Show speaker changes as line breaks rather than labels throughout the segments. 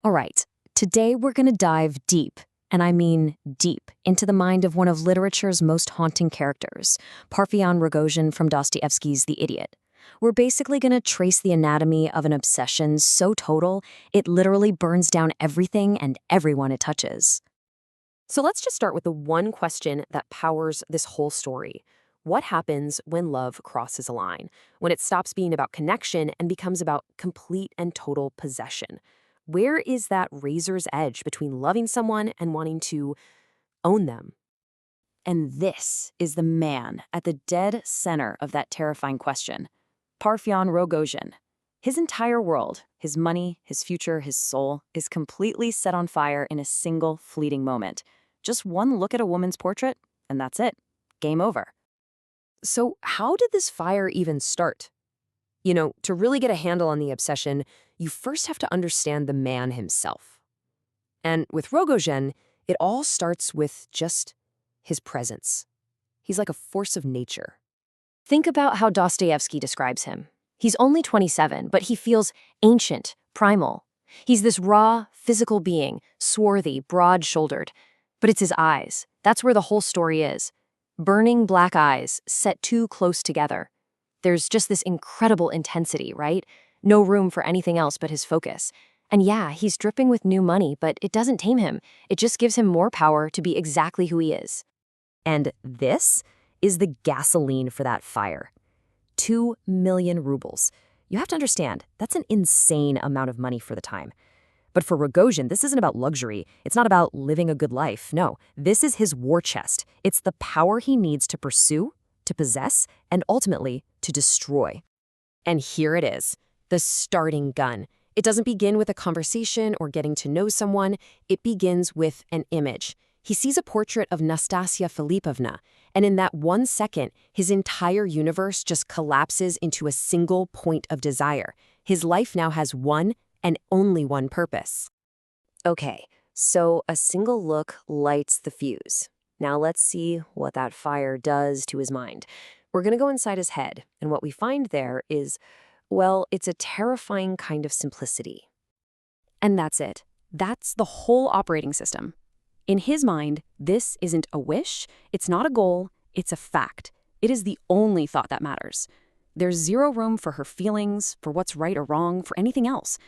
All right, today we're going to dive deep, and I mean deep, into the mind of one of literature's most haunting characters, Parfyon Rogozhin from Dostoevsky's The Idiot. We're basically going to trace the anatomy of an obsession so total, it literally burns down everything and everyone it touches. So let's just start with the one question that powers this whole story. What happens when love crosses a line? When it stops being about connection and becomes about complete and total possession? Where is that razor's edge between loving someone and wanting to own them?
And this is the man at the dead center of that terrifying question. Parfyon Rogozhin. His entire world, his money, his future, his soul, is completely set on fire in a single fleeting moment. Just one look at a woman's portrait, and that's it. Game over.
So, how did this fire even start? To really get a handle on the obsession, you first have to understand the man himself. And with Rogozhin, it all starts with just his presence. He's like a force of nature. Think about how Dostoevsky describes him. He's only 27, but he feels ancient, primal. He's this raw, physical being, swarthy, broad-shouldered. But it's his eyes. That's where the whole story is. Burning black eyes, set too close together. There's just this incredible intensity, right? No room for anything else but his focus. And yeah, he's dripping with new money, but it doesn't tame him. It just gives him more power to be exactly who he is. And this is the gasoline for that fire. 2 million rubles. You have to understand, that's an insane amount of money for the time. But for Rogozhin, this isn't about luxury. It's not about living a good life. No, this is his war chest. It's the power he needs to pursue, to possess, and ultimately to destroy. And here it is, the starting gun. It doesn't begin with a conversation or getting to know someone. It begins with an image. He sees a portrait of Nastasya Filippovna, and in that 1 second, his entire universe just collapses into a single point of desire. His life now has one and only one purpose. Okay, so a single look lights the fuse. Now let's see what that fire does to his mind. We're going to go inside his head, and what we find there is, well, it's a terrifying kind of simplicity. And that's it. That's the whole operating system. In his mind, this isn't a wish, it's not a goal, it's a fact. It is the only thought that matters. There's zero room for her feelings, for what's right or wrong, for anything else.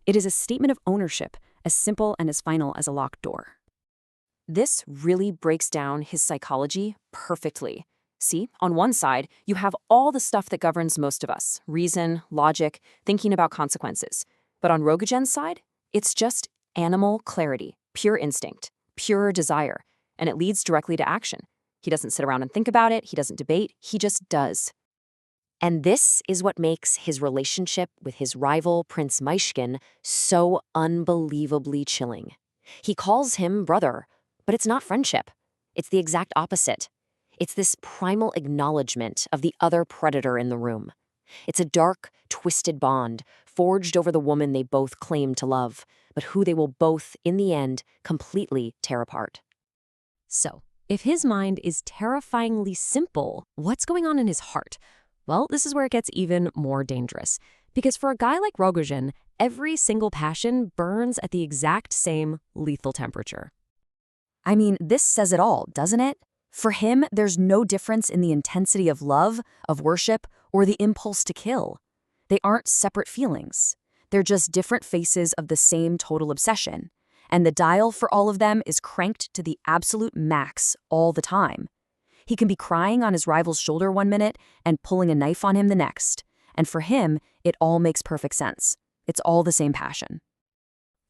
It is a statement of ownership, as simple and as final as a locked door. This really breaks down his psychology perfectly. See, on one side, you have all the stuff that governs most of us, reason, logic, thinking about consequences. But on Rogozhin's side, it's just animal clarity, pure instinct, pure desire, and it leads directly to action. He doesn't sit around and think about it, he doesn't debate, he just does. And this is what makes his relationship with his rival, Prince Myshkin, so unbelievably chilling. He calls him brother, but it's not friendship. It's the exact opposite. It's this primal acknowledgement of the other predator in the room. It's a dark, twisted bond, forged over the woman they both claim to love, but who they will both, in the end, completely tear apart. So, if his mind is terrifyingly simple, what's going on in his heart? Well, this is where it gets even more dangerous. Because for a guy like Rogozhin, every single passion burns at the exact same lethal temperature. I mean, this says it all, doesn't it? For him, there's no difference in the intensity of love, of worship, or the impulse to kill. They aren't separate feelings. They're just different faces of the same total obsession. And the dial for all of them is cranked to the absolute max all the time. He can be crying on his rival's shoulder 1 minute and pulling a knife on him the next. And for him, it all makes perfect sense. It's all the same passion.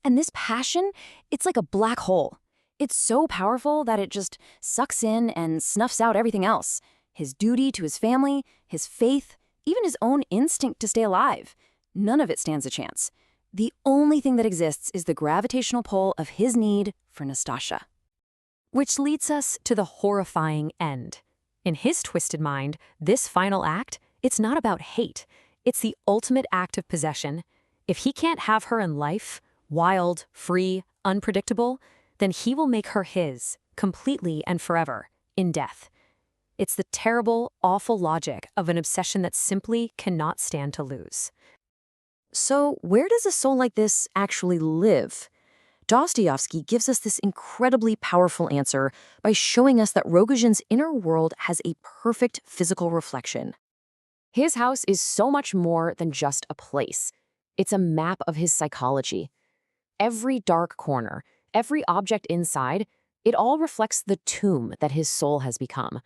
And this passion, it's like a black hole. It's so powerful that it just sucks in and snuffs out everything else. His duty to his family, his faith, even his own instinct to stay alive. None of it stands a chance. The only thing that exists is the gravitational pull of his need for Nastasya. Which leads us to the horrifying end. In his twisted mind, this final act, it's not about hate. It's the ultimate act of possession. If he can't have her in life, wild, free, unpredictable, then he will make her his, completely and forever, in death. It's the terrible, awful logic of an obsession that simply cannot stand to lose.
So where does a soul like this actually live? Dostoevsky gives us this incredibly powerful answer by showing us that Rogozhin's inner world has a perfect physical reflection.
His house is so much more than just a place. It's a map of his psychology. Every dark corner, every object inside, it all reflects the tomb that his soul has become.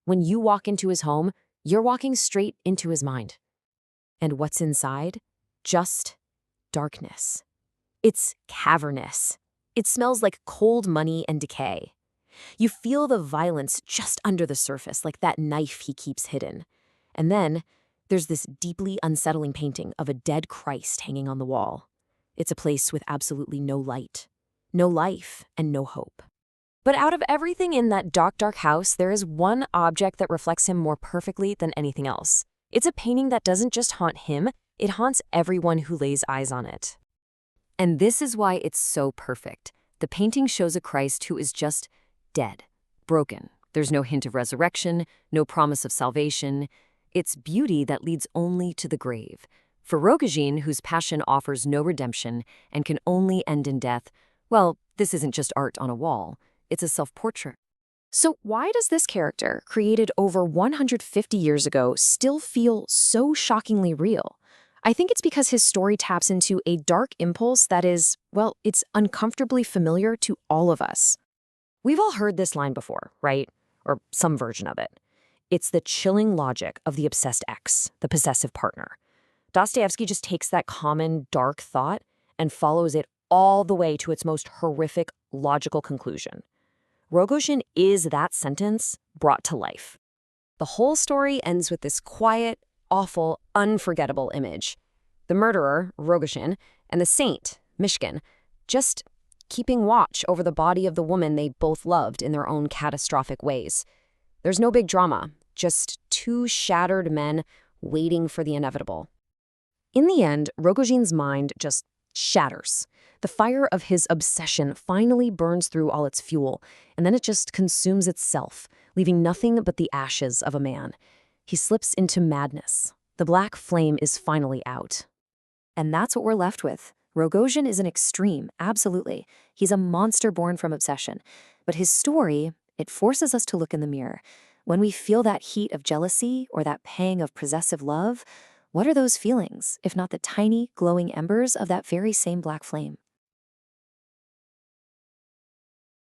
When you walk into his home, you're walking straight into his mind. And what's inside? Just darkness. It's cavernous. It smells like cold money and decay. You feel the violence just under the surface, like that knife he keeps hidden. And then there's this deeply unsettling painting of a dead Christ hanging on the wall. It's a place with absolutely no light, no life, and no hope. But out of everything in that dark, dark house, there is one object that reflects him more perfectly than anything else. It's a painting that doesn't just haunt him, it haunts everyone who lays eyes on it. And this is why it's so perfect. The painting shows a Christ who is just dead, broken. There's no hint of resurrection, no promise of salvation. It's beauty that leads only to the grave. For Rogozhin, whose passion offers no redemption and can only end in death, well, this isn't just art on a wall. It's a self-portrait. So why does this character, created over 150 years ago, still feel so shockingly real? I think it's because his story taps into a dark impulse that is, well, it's uncomfortably familiar to all of us. We've all heard this line before, right? Or some version of it. It's the chilling logic of the obsessed ex, the possessive partner. Dostoevsky just takes that common dark thought and follows it all the way to its most horrific logical conclusion. Rogozhin is that sentence brought to life. The whole story ends with this quiet, awful, unforgettable image. The murderer, Rogozhin, and the saint, Myshkin, just keeping watch over the body of the woman they both loved in their own catastrophic ways. There's no big drama, just two shattered men waiting for the inevitable. In the end, Rogozhin's mind just shatters. The fire of his obsession finally burns through all its fuel, and then it just consumes itself, leaving nothing but the ashes of a man. He slips into madness. The black flame is finally out. And that's what we're left with. Rogozhin is an extreme, absolutely. He's a monster born from obsession. But his story, it forces us to look in the mirror. When we feel that heat of jealousy or that pang of possessive love, what are those feelings, if not the tiny, glowing embers of that very same black flame?